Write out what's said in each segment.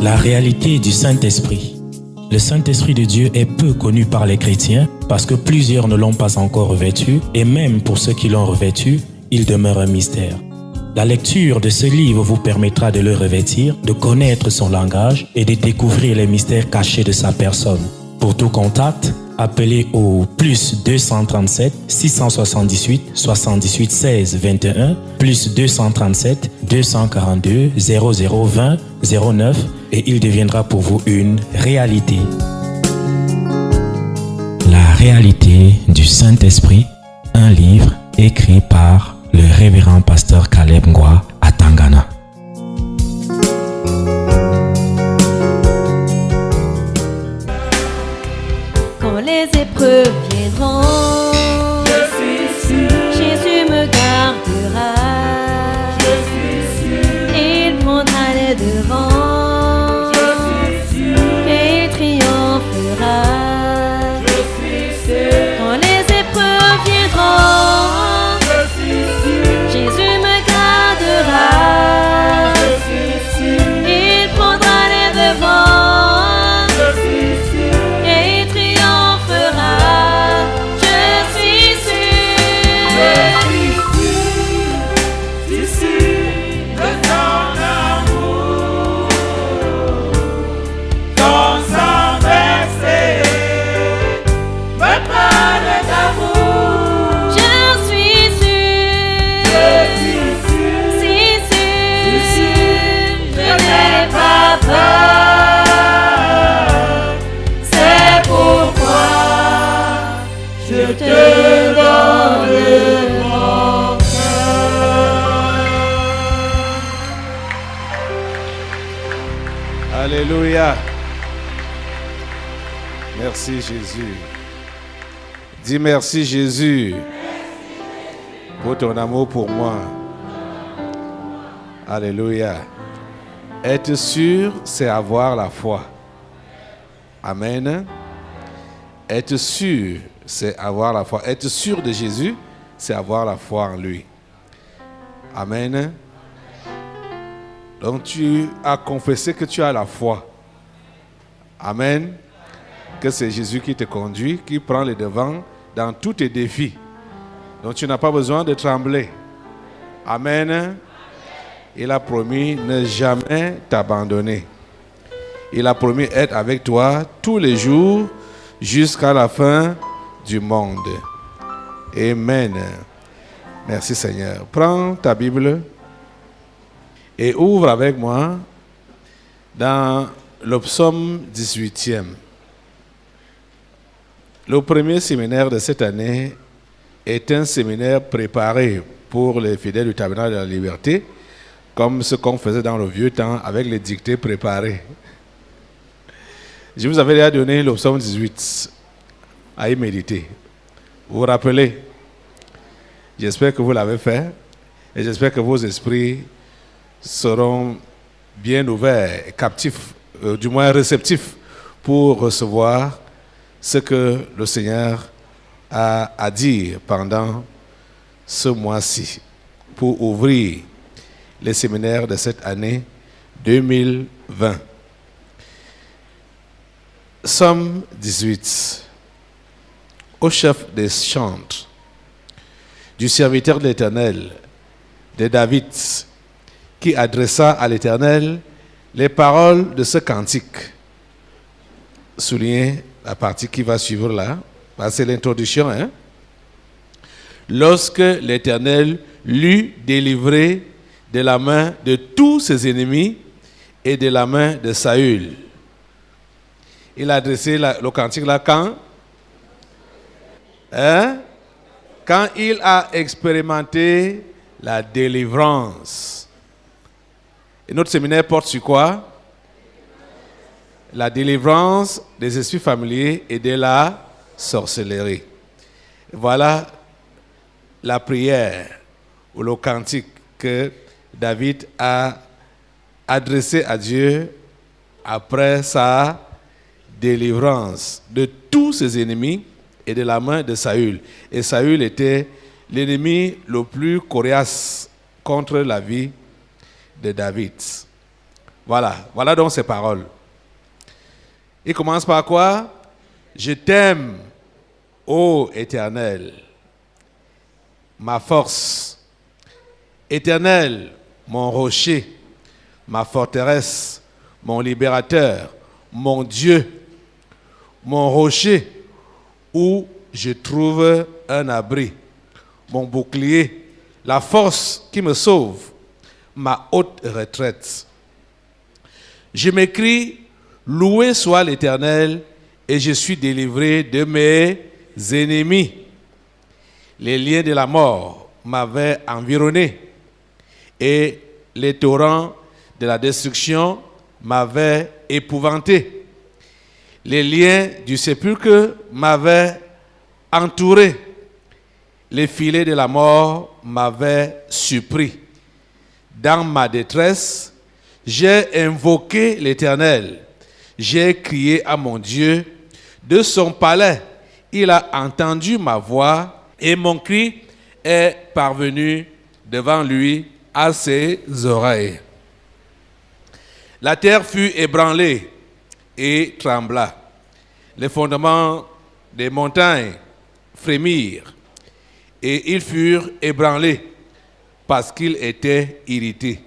La réalité du Saint-Esprit. Le Saint-Esprit de Dieu est peu connu par les chrétiens parce que plusieurs ne l'ont pas encore revêtu et même pour ceux qui l'ont revêtu, il demeure un mystère. La lecture de ce livre vous permettra de le revêtir, de connaître son langage et de découvrir les mystères cachés de sa personne. Pour tout contact, appelez au plus 237 678 78 16 21 plus 237 242 0020 09 et il deviendra pour vous une réalité. La réalité du Saint-Esprit, un livre écrit par le révérend pasteur Caleb Ngwa à Tangana. Quand les épreuves viendront, je suis sûr, Jésus me gardera. je suis sûr, Il prendra les devants je suis sûr, et il triomphera. je suis sûr, Quand les épreuves viendront, je suis sûr, Jésus me gardera. je suis sûr, Il prendra les devants je suis sûr, et il triomphera. Je suis sûr. je suis sûr de ton amour, ton sang versé me parle d'amour. Je suis sûr. Je suis sûr, Si sûr, je n'ai pas peur. C'est pourquoi je te donne mon Alléluia. Merci Jésus. Dis merci Jésus pour ton amour pour moi. Alléluia. Être sûr, c'est avoir la foi. Amen. Être sûr, c'est avoir la foi. Être sûr de Jésus, c'est avoir la foi en lui. Amen. Donc tu as confessé que tu as la foi. Amen. Que c'est Jésus qui te conduit, qui prend les devants dans tous tes défis. Donc tu n'as pas besoin de trembler. Amen. Il a promis ne jamais t'abandonner. Il a promis être avec toi tous les jours jusqu'à la fin du monde. Amen. Merci Seigneur. Prends ta Bible et ouvre avec moi dans le psaume 18e. Le premier séminaire de cette année est un séminaire préparé pour les fidèles du tabernacle de la liberté, comme ce qu'on faisait dans le vieux temps avec les dictées préparées. Je vous avais déjà donné le psaume 18 à y méditer. Vous vous rappelez? J'espère que vous l'avez fait et j'espère que vos esprits seront bien ouverts et captifs, du moins réceptifs pour recevoir ce que le Seigneur a à dire pendant ce mois-ci pour ouvrir les séminaires de cette année 2020. Psaume 18. Au chef des chantres, du serviteur de l'Éternel, de David, qui adressa à l'Éternel les paroles de ce cantique. Soulignez la partie qui va suivre là, c'est l'introduction. Lorsque l'Éternel l'eut délivré de la main de tous ses ennemis et de la main de Saül. Il a adressé le cantique là quand? Quand il a expérimenté la délivrance. Et notre séminaire porte sur quoi? La délivrance des esprits familiers et de la sorcellerie. Voilà la prière ou le cantique que David a adressé à Dieu après sa délivrance de tous ses ennemis et de la main de Saül. Et Saül était l'ennemi le plus coriace contre la vie de David. Voilà donc ces paroles. Il commence par quoi? Je t'aime, ô Éternel, ma force. Éternel, mon rocher, ma forteresse, mon libérateur, mon Dieu, mon rocher, où je trouve un abri, mon bouclier, la force qui me sauve, ma haute retraite. Je m'écrie, loué soit l'Éternel, et je suis délivré de mes ennemis. Les liens de la mort m'avaient environné, et les torrents de la destruction m'avaient épouvanté. Les liens du sépulcre m'avaient entouré. Les filets de la mort m'avaient surpris. Dans ma détresse, j'ai invoqué l'Éternel. J'ai crié à mon Dieu de son palais. Il a entendu ma voix et mon cri est parvenu devant lui à ses oreilles. La terre fut ébranlée et trembla. Les fondements des montagnes frémirent et ils furent ébranlés parce qu'ils étaient irrités.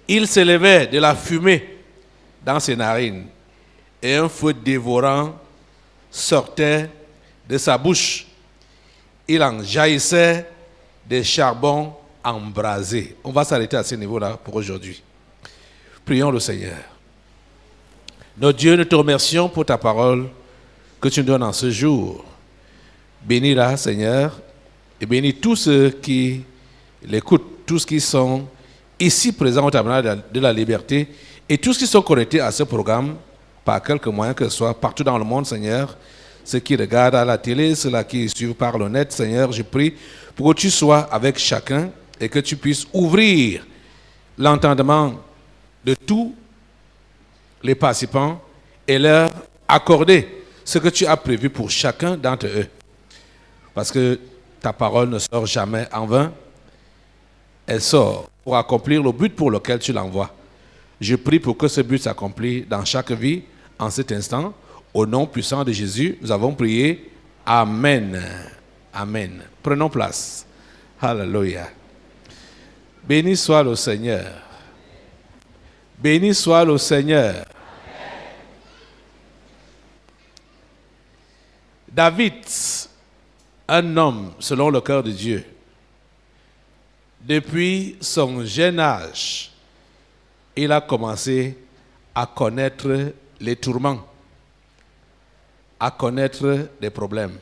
Il s'élevait de la fumée dans ses narines et un feu dévorant sortait de sa bouche. Il en jaillissait des charbons embrasés. On va s'arrêter à ce niveau-là pour aujourd'hui. Prions le Seigneur. Notre Dieu, nous te remercions pour ta parole que tu nous donnes en ce jour. Bénis-la, Seigneur, et bénis tous ceux qui l'écoutent, tous qui sont ici présents au tabernacle de la liberté et tous qui sont connectés à ce programme par quelque moyen que ce soit, partout dans le monde, Seigneur. Ceux qui regardent à la télé, ceux-là qui suivent par le net, Seigneur, je prie pour que tu sois avec chacun et que tu puisses ouvrir l'entendement de tous les participants et leur accorder ce que tu as prévu pour chacun d'entre eux. Parce que ta parole ne sort jamais en vain. Elle sort pour accomplir le but pour lequel tu l'envoies. Je prie pour que ce but s'accomplisse dans chaque vie en cet instant. Au nom puissant de Jésus, nous avons prié. Amen. Amen. Prenons place. Alléluia. Béni soit le Seigneur. Béni soit le Seigneur. David, un homme selon le cœur de Dieu, depuis son jeune âge, il a commencé à connaître les tourments, à connaître des problèmes.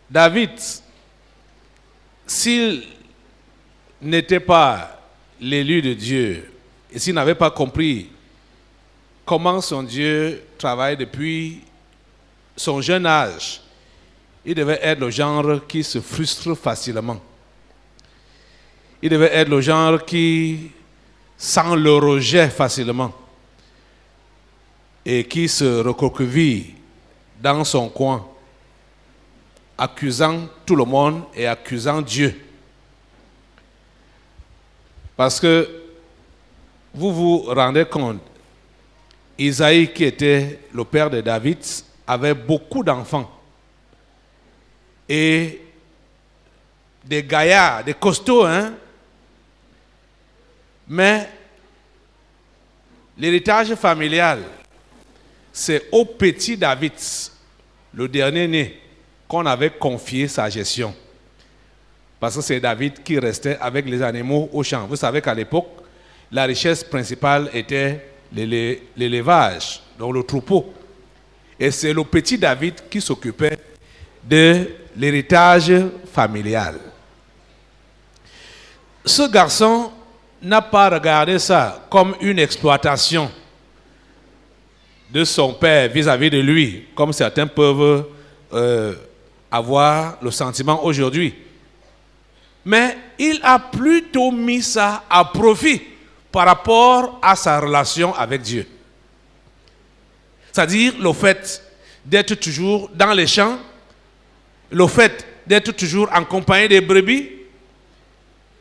David, s'il n'était pas l'élu de Dieu, et s'il n'avait pas compris comment son Dieu travaille depuis son jeune âge, il devait être le genre qui se frustre facilement. Il devait être le genre qui sent le rejet facilement et qui se recroqueville dans son coin, accusant tout le monde et accusant Dieu. Parce que vous vous rendez compte, Isaïe, qui était le père de David, avait beaucoup d'enfants. Et des gaillards, des costauds, hein. Mais l'héritage familial, c'est au petit David, le dernier né, qu'on avait confié sa gestion. Parce que c'est David qui restait avec les animaux au champ. Vous savez qu'à l'époque, la richesse principale était l'élevage, donc le troupeau. Et c'est le petit David qui s'occupait de l'héritage familial. Ce garçon n'a pas regardé ça comme une exploitation de son père vis-à-vis de lui, comme certains peuvent avoir le sentiment aujourd'hui. Mais il a plutôt mis ça à profit par rapport à sa relation avec Dieu. C'est-à-dire le fait d'être toujours dans les champs, le fait d'être toujours en compagnie des brebis,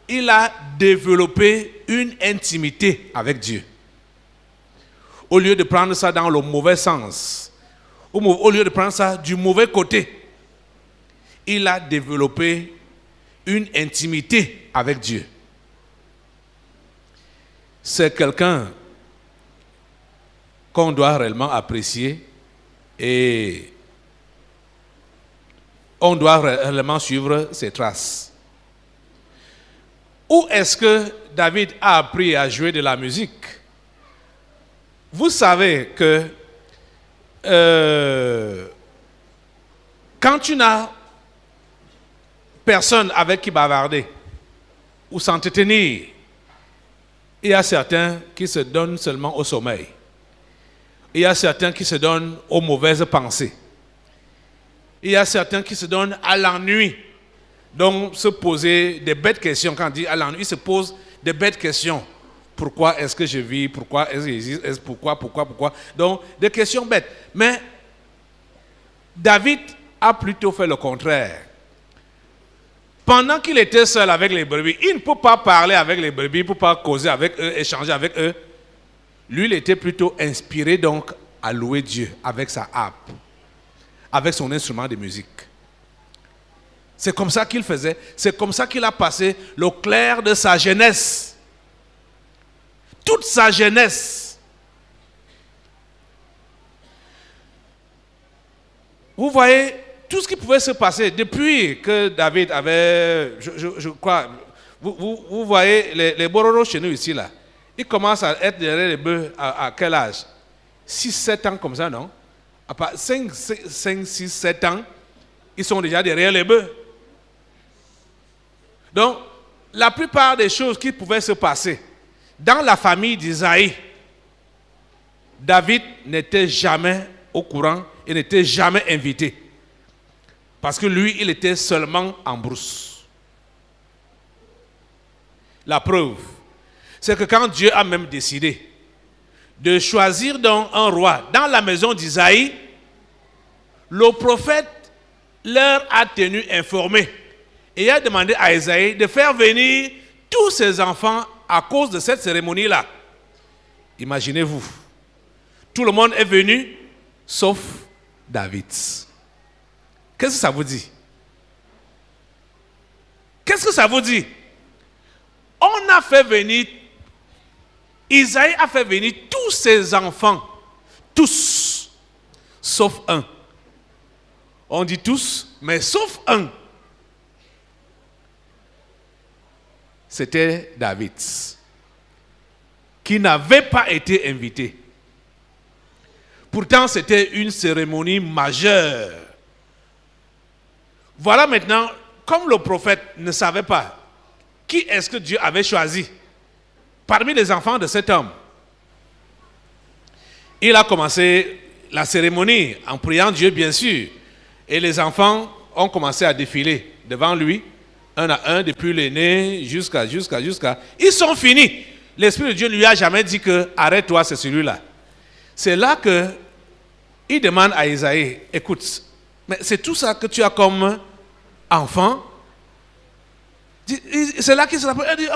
il a développé une intimité avec Dieu. Au lieu de prendre ça dans le mauvais sens, au lieu de prendre ça du mauvais côté, il a développé une intimité avec Dieu. C'est quelqu'un qu'on doit réellement apprécier et on doit réellement suivre ses traces. Où est-ce que David a appris à jouer de la musique? Vous savez que quand tu n'as personne avec qui bavarder ou s'entretenir, il y a certains qui se donnent seulement au sommeil. Il y a certains qui se donnent aux mauvaises pensées. Il y a certains qui se donnent à l'ennui. Donc, se poser des bêtes questions. Quand on dit à l'ennui, ils se posent des bêtes questions. Pourquoi est-ce que je vis? Pourquoi est-ce que j'existe? Pourquoi? Donc, des questions bêtes. Mais David a plutôt fait le contraire. Pendant qu'il était seul avec les brebis, il ne peut pas parler avec les brebis, il ne peut pas causer avec eux, échanger avec eux. Lui, il était plutôt inspiré donc à louer Dieu avec sa harpe, avec son instrument de musique. C'est comme ça qu'il faisait, c'est comme ça qu'il a passé le clair de sa jeunesse. Toute sa jeunesse. Vous voyez, tout ce qui pouvait se passer depuis que David avait, je crois, vous voyez les bororos chez nous ici là, ils commencent à être derrière les bœufs à quel âge? 6-7 ans comme ça, non? À 5, 6, 7 ans, ils sont déjà derrière les bœufs. Donc, la plupart des choses qui pouvaient se passer dans la famille d'Isaïe, David n'était jamais au courant et n'était jamais invité. Parce que lui, il était seulement en brousse. La preuve, c'est que quand Dieu a même décidé de choisir donc un roi dans la maison d'Isaïe, le prophète leur a tenu informés et a demandé à Isaïe de faire venir tous ses enfants à cause de cette cérémonie-là. Imaginez-vous, tout le monde est venu sauf David. Qu'est-ce que ça vous dit? Qu'est-ce que ça vous dit? On a fait venir, Isaïe a fait venir tous ses enfants, tous, sauf un. On dit tous, mais sauf un. C'était David, qui n'avait pas été invité. Pourtant, c'était une cérémonie majeure. Voilà maintenant, comme le prophète ne savait pas qui est-ce que Dieu avait choisi parmi les enfants de cet homme, il a commencé la cérémonie en priant Dieu, bien sûr. Et les enfants ont commencé à défiler devant lui, un à un, depuis l'aîné jusqu'à... Ils sont finis. L'Esprit de Dieu ne lui a jamais dit que « arrête-toi, c'est celui-là ». C'est là qu'il demande à Isaïe, « Écoute, mais c'est tout ça que tu as comme enfant ?» C'est là qu'il se rappelle. Il dit,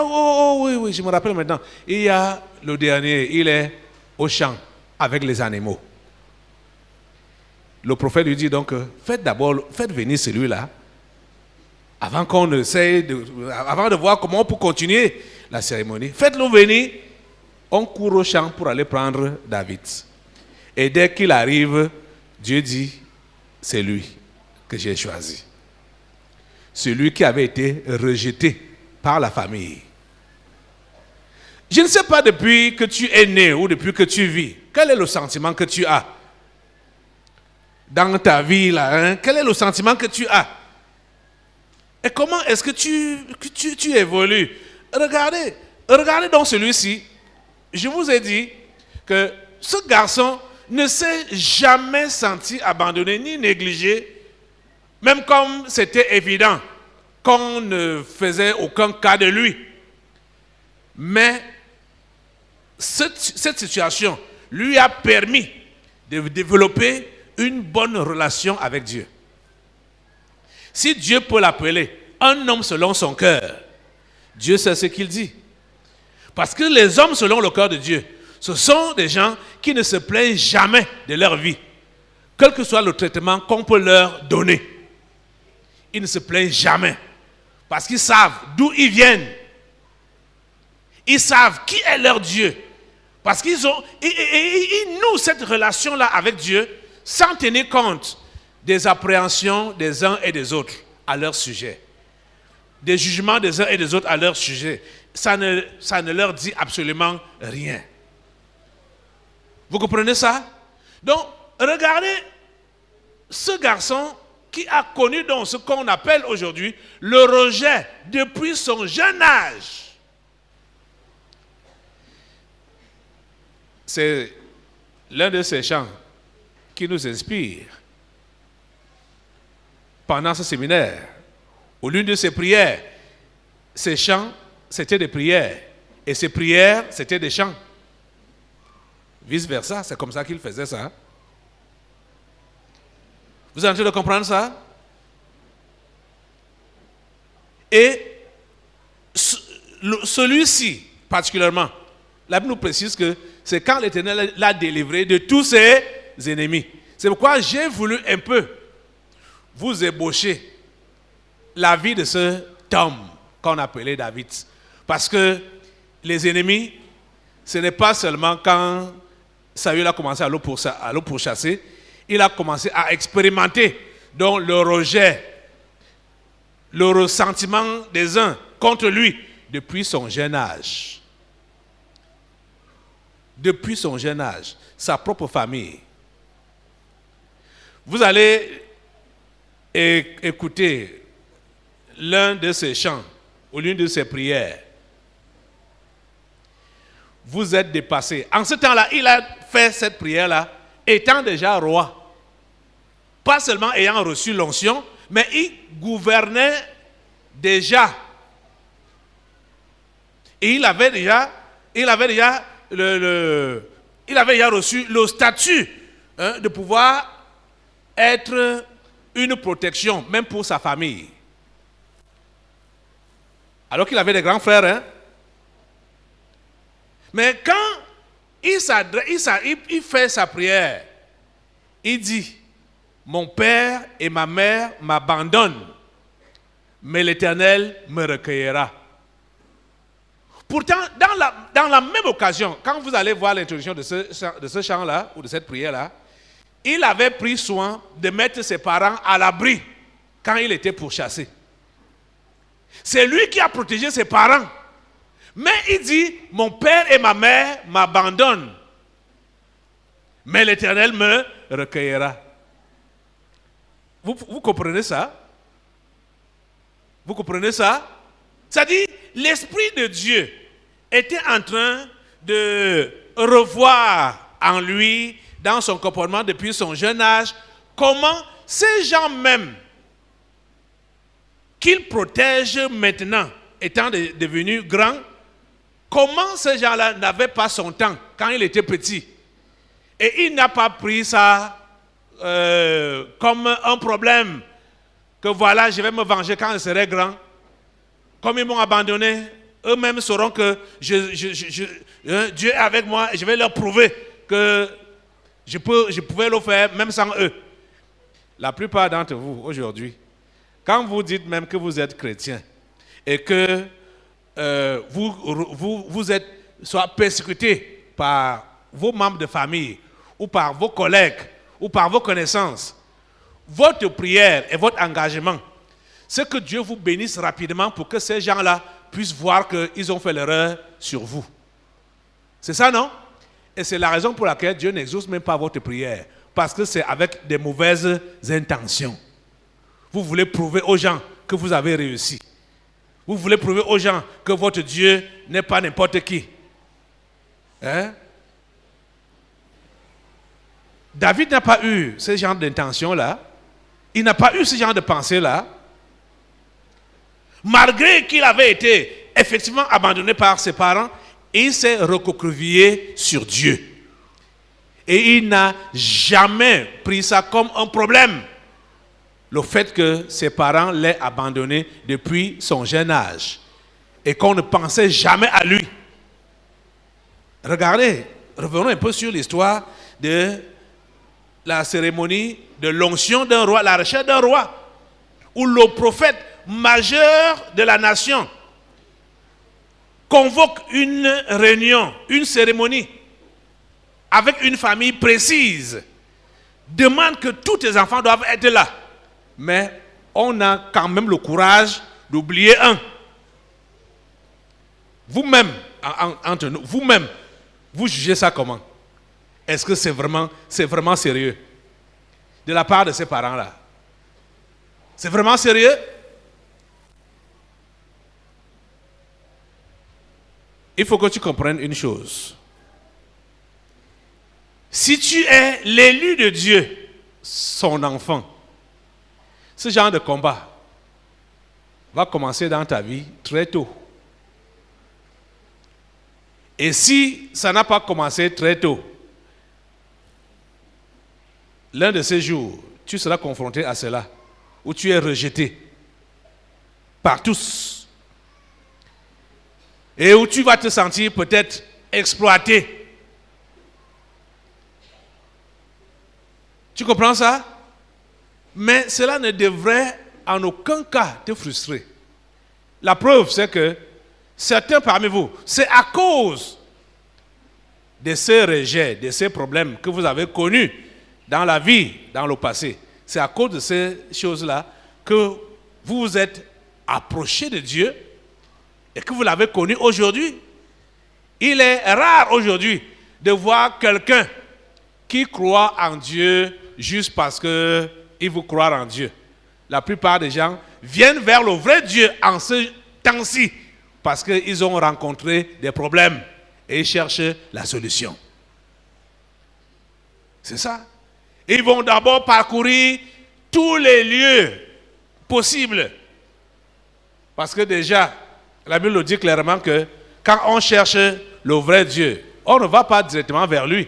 oui, je me rappelle maintenant. Il y a le dernier, il est au champ avec les animaux. Le prophète lui dit donc, faites venir celui-là, avant qu'on essaye avant de voir comment on peut continuer la cérémonie. Faites-le venir, on court au champ pour aller prendre David. Et dès qu'il arrive, Dieu dit, c'est lui que j'ai choisi. Celui qui avait été rejeté par la famille. Je ne sais pas depuis que tu es né ou depuis que tu vis, quel est le sentiment que tu as dans ta vie là, hein? Quel est le sentiment que tu as? Et comment est-ce que tu évolues? Regardez donc celui-ci. Je vous ai dit que ce garçon ne s'est jamais senti abandonné ni négligé, même comme c'était évident qu'on ne faisait aucun cas de lui. Mais cette situation lui a permis de développer une bonne relation avec Dieu. Si Dieu peut l'appeler un homme selon son cœur, Dieu sait ce qu'il dit. Parce que les hommes selon le cœur de Dieu, ce sont des gens qui ne se plaignent jamais de leur vie, quel que soit le traitement qu'on peut leur donner. Ils ne se plaignent jamais, parce qu'ils savent d'où ils viennent. Ils savent qui est leur Dieu, parce qu'ils nouent cette relation-là avec Dieu sans tenir compte des appréhensions des uns et des autres à leur sujet, des jugements des uns et des autres à leur sujet. Ça ne leur dit absolument rien. Vous comprenez ça? Donc, regardez ce garçon qui a connu donc ce qu'on appelle aujourd'hui le rejet depuis son jeune âge. C'est l'un de ces chants qui nous inspire pendant ce séminaire, ou l'une de ces prières. Ces chants, c'était des prières, et ces prières, c'était des chants. Vice-versa, c'est comme ça qu'il faisait ça. Vous êtes en train de comprendre ça? Et celui-ci, particulièrement, la Bible nous précise que c'est quand l'Éternel l'a délivré de tous ses ennemis. C'est pourquoi j'ai voulu un peu vous ébaucher la vie de cet homme qu'on appelait David. Parce que les ennemis, ce n'est pas seulement quand Saül a commencé à le pourchasser, il a commencé à expérimenter donc le rejet, le ressentiment des uns contre lui depuis son jeune âge. Depuis son jeune âge, sa propre famille. Vous allez écouter l'un de ses chants ou l'une de ses prières. Vous êtes dépassés. En ce temps-là, il a fait cette prière-là, étant déjà roi. Pas seulement ayant reçu l'onction, mais il gouvernait déjà. Et il avait déjà reçu le statut de pouvoir être une protection, même pour sa famille. Alors qu'il avait des grands frères. Hein? Mais quand il fait sa prière, il dit, mon père et ma mère m'abandonnent, mais l'Éternel me recueillera. Pourtant, dans la même occasion, quand vous allez voir l'introduction de ce chant-là, ou de cette prière-là, il avait pris soin de mettre ses parents à l'abri quand il était pourchassé. C'est lui qui a protégé ses parents. Mais il dit, mon père et ma mère m'abandonnent, mais l'Éternel me recueillera. Vous comprenez ça? Vous comprenez ça? C'est-à-dire, l'Esprit de Dieu était en train de revoir en lui, dans son comportement depuis son jeune âge, comment ces gens même qu'il protège maintenant, étant devenus grands, comment ces gens-là n'avaient pas son temps quand il était petit. Et il n'a pas pris ça comme un problème, que voilà, je vais me venger quand je serai grand. Comme ils m'ont abandonné, eux-mêmes sauront que Dieu est avec moi et je vais leur prouver que je pouvais le faire même sans eux. La plupart d'entre vous, aujourd'hui, quand vous dites même que vous êtes chrétien et que vous êtes soit persécuté par vos membres de famille ou par vos collègues ou par vos connaissances, votre prière et votre engagement, c'est que Dieu vous bénisse rapidement pour que ces gens-là puissent voir qu'ils ont fait l'erreur sur vous. C'est ça, non? Et c'est la raison pour laquelle Dieu n'exauce même pas votre prière. Parce que c'est avec des mauvaises intentions. Vous voulez prouver aux gens que vous avez réussi. Vous voulez prouver aux gens que votre Dieu n'est pas n'importe qui. Hein? David n'a pas eu ce genre d'intention-là. Il n'a pas eu ce genre de pensée-là. Malgré qu'il avait été effectivement abandonné par ses parents, il s'est recroquevillé sur Dieu. Et il n'a jamais pris ça comme un problème. Le fait que ses parents l'aient abandonné depuis son jeune âge. et qu'on ne pensait jamais à lui. Regardez, revenons un peu sur l'histoire de la cérémonie de l'onction d'un roi, la recherche d'un roi, où le prophète majeur de la nation convoque une réunion, une cérémonie, avec une famille précise, demande que tous les enfants doivent être là. Mais on a quand même le courage d'oublier un. Vous-même, entre nous, vous-même, vous jugez ça comment? Est-ce que c'est vraiment sérieux de la part de ces parents-là? C'est vraiment sérieux? Il faut que tu comprennes une chose. Si tu es l'élu de Dieu, son enfant, ce genre de combat va commencer dans ta vie très tôt. Et si ça n'a pas commencé très tôt, l'un de ces jours, tu seras confronté à cela, où tu es rejeté par tous. Et où tu vas te sentir peut-être exploité. Tu comprends ça? Mais cela ne devrait en aucun cas te frustrer. La preuve, c'est que certains parmi vous, c'est à cause de ces rejets, de ces problèmes que vous avez connus dans la vie, dans le passé. C'est à cause de ces choses-là que vous vous êtes approché de Dieu et que vous l'avez connu aujourd'hui. Il est rare aujourd'hui de voir quelqu'un qui croit en Dieu juste parce qu'il veut croire en Dieu. La plupart des gens viennent vers le vrai Dieu en ce temps-ci parce qu'ils ont rencontré des problèmes et ils cherchent la solution. C'est ça. Ils vont d'abord parcourir tous les lieux possibles. Parce que déjà, la Bible nous dit clairement que quand on cherche le vrai Dieu, on ne va pas directement vers lui.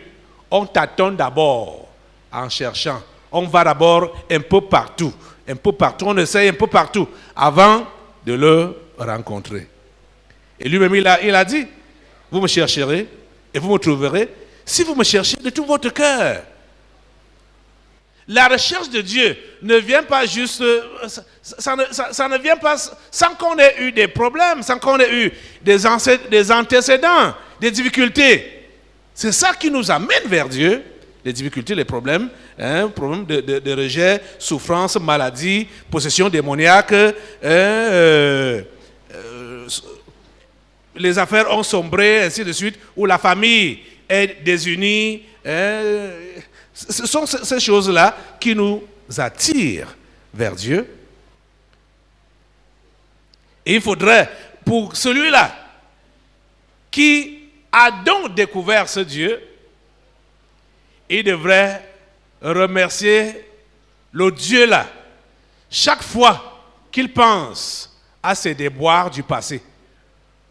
On tâtonne d'abord en cherchant. On va d'abord un peu partout. Un peu partout. On essaye un peu partout avant de le rencontrer. Et lui-même, il a dit, vous me chercherez et vous me trouverez si vous me cherchez de tout votre cœur. La recherche de Dieu ne vient pas juste, ça ne vient pas sans qu'on ait eu des problèmes, sans qu'on ait eu des antécédents, des difficultés. C'est ça qui nous amène vers Dieu, les difficultés, les problèmes, problèmes de rejet, souffrance, maladie, possession démoniaque, les affaires ont sombré, ainsi de suite, où la famille est désunie. Ce sont ces choses-là qui nous attirent vers Dieu. Et il faudrait, pour celui-là qui a donc découvert ce Dieu, il devrait remercier le Dieu-là chaque fois qu'il pense à ses déboires du passé.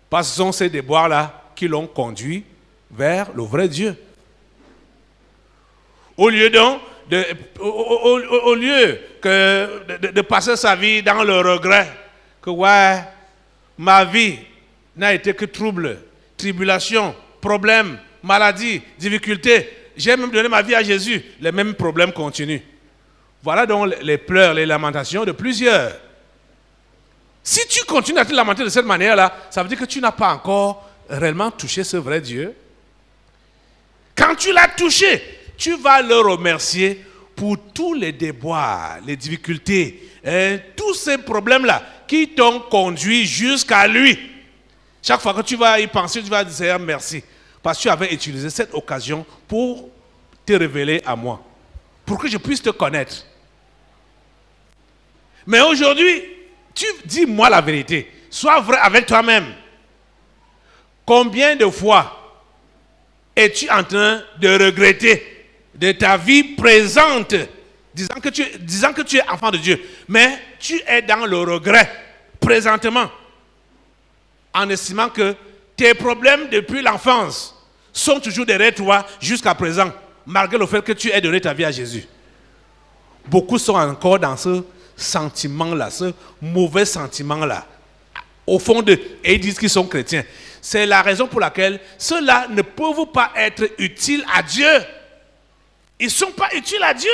Parce que ce sont ces déboires-là qui l'ont conduit vers le vrai Dieu. Au lieu donc de passer sa vie dans le regret, que ouais, ma vie n'a été que trouble, tribulation, problème, maladie, difficulté. J'ai même donné ma vie à Jésus, les mêmes problèmes continuent. Voilà donc les pleurs, les lamentations de plusieurs. Si tu continues à te lamenter de cette manière-là, ça veut dire que tu n'as pas encore réellement touché ce vrai Dieu. Quand tu l'as touché, tu vas le remercier pour tous les déboires, les difficultés, tous ces problèmes-là qui t'ont conduit jusqu'à lui. Chaque fois que tu vas y penser, tu vas dire Seigneur, merci. Parce que tu avais utilisé cette occasion pour te révéler à moi. Pour que je puisse te connaître. Mais aujourd'hui, tu dis-moi la vérité. Sois vrai avec toi-même. Combien de fois es-tu en train de regretter de ta vie présente, disant que tu es enfant de Dieu, mais tu es dans le regret présentement, en estimant que tes problèmes depuis l'enfance sont toujours derrière toi jusqu'à présent, malgré le fait que tu aies donné ta vie à Jésus. Beaucoup sont encore dans ce sentiment-là, ce mauvais sentiment-là, au fond d'eux, et ils disent qu'ils sont chrétiens. C'est la raison pour laquelle ceux-là ne peuvent pas être utiles à Dieu. Ils ne sont pas utiles à Dieu.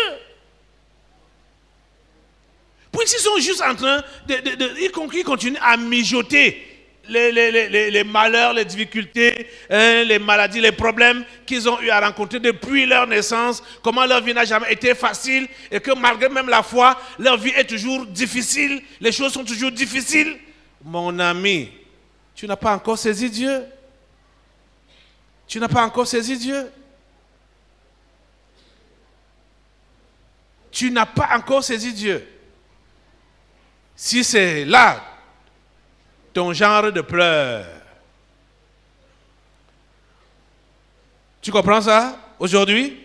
Puisqu'ils sont juste en train ils continuent à mijoter les malheurs, les difficultés, les maladies, les problèmes qu'ils ont eu à rencontrer depuis leur naissance, comment leur vie n'a jamais été facile et que malgré même la foi, leur vie est toujours difficile, les choses sont toujours difficiles. Mon ami, tu n'as pas encore saisi Dieu. Tu n'as pas encore saisi Dieu. Tu n'as pas encore saisi Dieu. Si c'est là ton genre de pleurs, tu comprends ça aujourd'hui?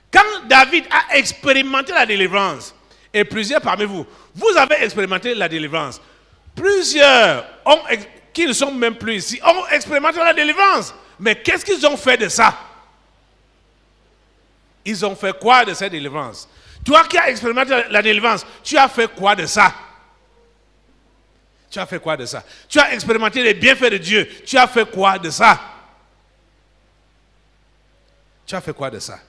Quand David a expérimenté la délivrance, et plusieurs parmi vous, vous avez expérimenté la délivrance, plusieurs qui ne sont même plus ici, ont expérimenté la délivrance. Mais qu'est-ce qu'ils ont fait de ça? Ils ont fait quoi de cette délivrance? Toi qui as expérimenté la délivrance, tu as fait quoi de ça? Tu as fait quoi de ça? Tu as expérimenté les bienfaits de Dieu. Tu as fait quoi de ça? Tu as fait quoi de ça?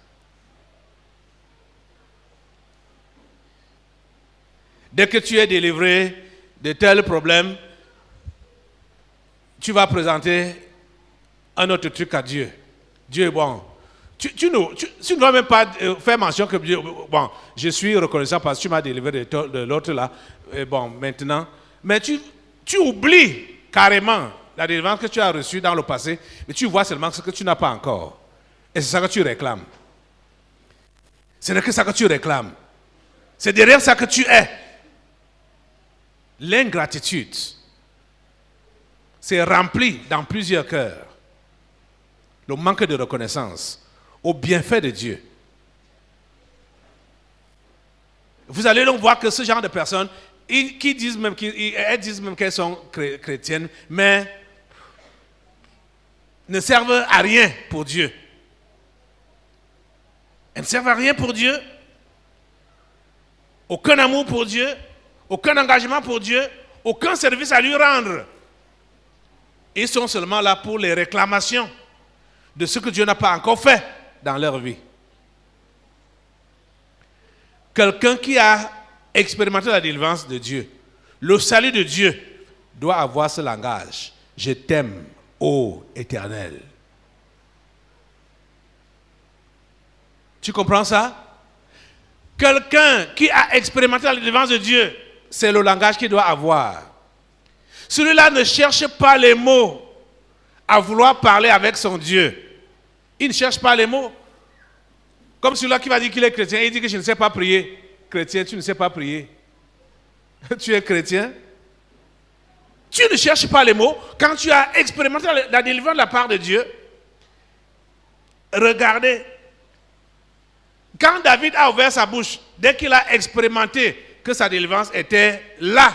Dès que tu es délivré de tels problèmes, tu vas présenter un autre truc à Dieu. Dieu est bon. Tu ne dois même pas faire mention que Dieu, bon, je suis reconnaissant parce que tu m'as délivré de l'autre là, et bon, maintenant. Mais tu oublies carrément la délivrance que tu as reçue dans le passé, mais tu vois seulement ce que tu n'as pas encore. Et c'est ça que tu réclames. Ce n'est que ça que tu réclames. C'est derrière ça que tu es. L'ingratitude, c'est rempli dans plusieurs cœurs. Le manque de reconnaissance au bienfait de Dieu. Vous allez donc voir que ce genre de personnes, qui disent même qu'elles sont chrétiennes, mais ne servent à rien pour Dieu. Elles ne servent à rien pour Dieu. Aucun amour pour Dieu, aucun engagement pour Dieu, aucun service à lui rendre. Ils sont seulement là pour les réclamations de ce que Dieu n'a pas encore fait dans leur vie. Quelqu'un qui a expérimenté la délivrance de Dieu, le salut de Dieu, doit avoir ce langage. Je t'aime, ô Éternel. Tu comprends ça? Quelqu'un qui a expérimenté la délivrance de Dieu, c'est le langage qu'il doit avoir. Celui-là ne cherche pas les mots à vouloir parler avec son Dieu. Il ne cherche pas les mots. Comme celui-là qui va dire qu'il est chrétien, il dit que je ne sais pas prier. Chrétien, tu ne sais pas prier. Tu es chrétien. Tu ne cherches pas les mots. Quand tu as expérimenté la délivrance de la part de Dieu, regardez. Quand David a ouvert sa bouche, dès qu'il a expérimenté que sa délivrance était là,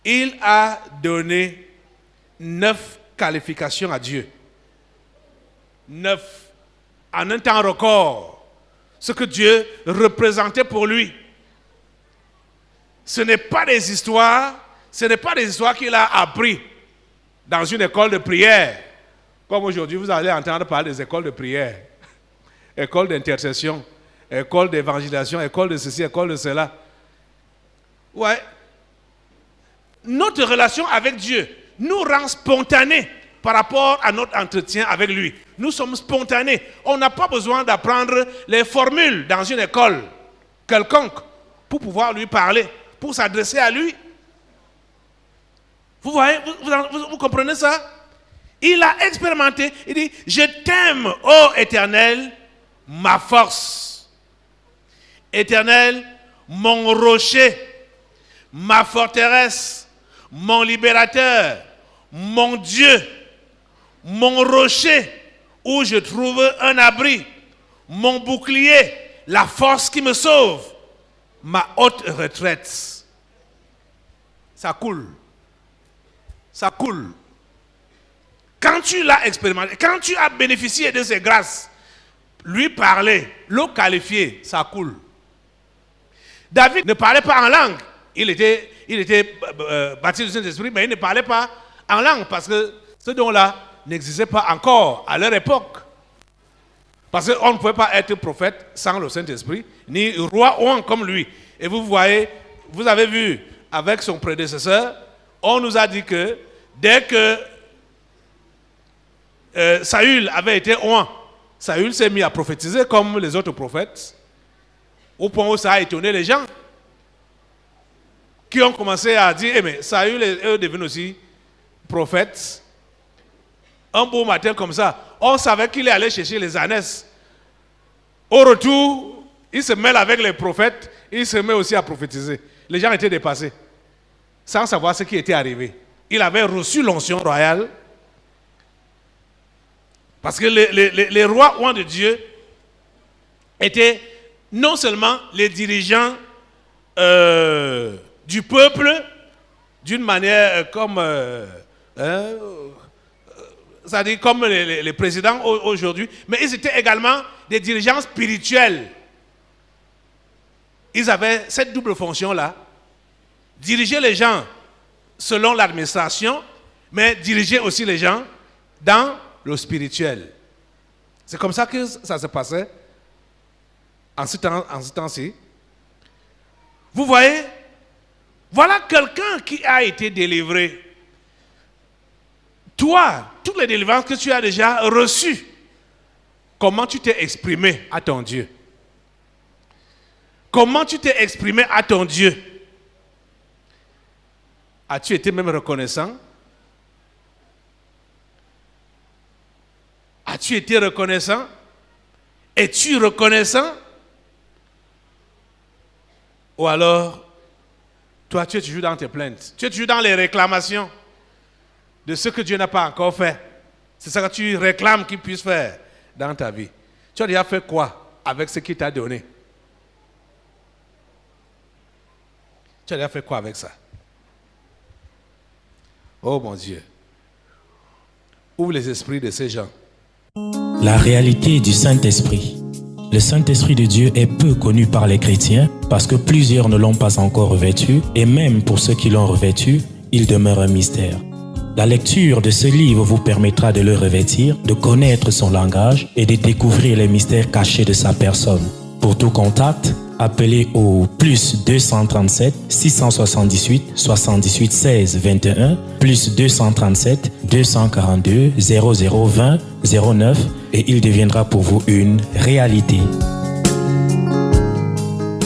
il a donné 9 qualifications à Dieu. 9. En un temps record. Ce que Dieu représentait pour lui. Ce n'est pas des histoires, qu'il a appris dans une école de prière. Comme aujourd'hui, vous allez entendre parler des écoles de prière. École d'intercession, école d'évangélisation, école de ceci, école de cela. Ouais. Notre relation avec Dieu nous rend spontanés par rapport à notre entretien avec lui. Nous sommes spontanés. On n'a pas besoin d'apprendre les formules dans une école quelconque pour pouvoir lui parler, pour s'adresser à lui. Vous voyez, vous comprenez ça? Il a expérimenté, il dit, je t'aime, ô Éternel, ma force. Éternel, mon rocher, ma forteresse, mon libérateur, mon Dieu, mon rocher où je trouve un abri, mon bouclier, la force qui me sauve, ma haute retraite. Ça coule. Ça coule. Quand tu l'as expérimenté, quand tu as bénéficié de ces grâces, lui parler, le qualifier, ça coule. David ne parlait pas en langue. Il était baptisé du Saint-Esprit, mais il ne parlait pas en langue parce que ce don-là n'existait pas encore à leur époque. Parce qu'on ne pouvait pas être prophète sans le Saint-Esprit, ni roi oint comme lui. Et vous voyez, vous avez vu avec son prédécesseur, on nous a dit que dès que Saül avait été oint, Saül s'est mis à prophétiser comme les autres prophètes, au point où ça a étonné les gens, qui ont commencé à dire, eh mais Saül est devenu aussi prophète. Un beau matin comme ça, on savait qu'il est allé chercher les ânesses. Au retour, il se mêle avec les prophètes, il se met aussi à prophétiser. Les gens étaient dépassés, sans savoir ce qui était arrivé. Il avait reçu l'onction royale, parce que les rois oints de Dieu étaient non seulement les dirigeants du peuple, d'une manière comme... c'est-à-dire comme les présidents aujourd'hui, mais ils étaient également des dirigeants spirituels. Ils avaient cette double fonction-là, diriger les gens selon l'administration, mais diriger aussi les gens dans le spirituel. C'est comme ça que ça se passait en ce temps-ci. Vous voyez, voilà quelqu'un qui a été délivré. Toi, toutes les délivrances que tu as déjà reçues, comment tu t'es exprimé à ton Dieu? Comment tu t'es exprimé à ton Dieu? As-tu été même reconnaissant? As-tu été reconnaissant? Es-tu reconnaissant? Ou alors, toi, tu es toujours dans tes plaintes. Tu es toujours dans les réclamations de ce que Dieu n'a pas encore fait. C'est ça que tu réclames qu'il puisse faire dans ta vie. Tu as déjà fait quoi avec ce qu'il t'a donné? Tu as déjà fait quoi avec ça? Oh mon Dieu. Ouvre les esprits de ces gens. La réalité du Saint-Esprit. Le Saint-Esprit de Dieu est peu connu par les chrétiens parce que plusieurs ne l'ont pas encore revêtu et même pour ceux qui l'ont revêtu, il demeure un mystère. La lecture de ce livre vous permettra de le revêtir, de connaître son langage et de découvrir les mystères cachés de sa personne. Pour tout contact, appelez au plus 237 678 78 16 21 plus 237 242 0020 09 et il deviendra pour vous une réalité.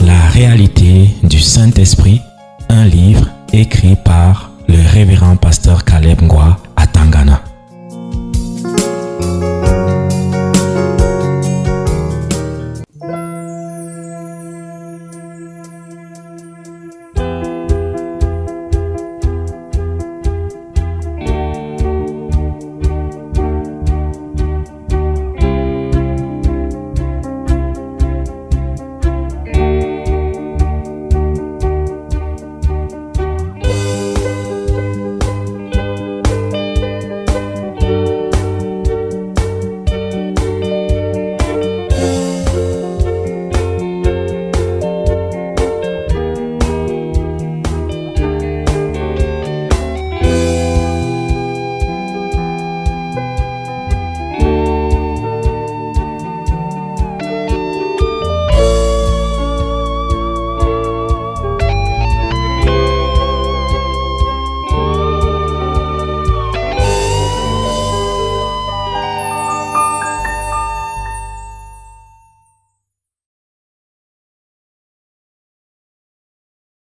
La réalité du Saint-Esprit, un livre écrit par le révérend pasteur Caleb Ngwa à Tangana.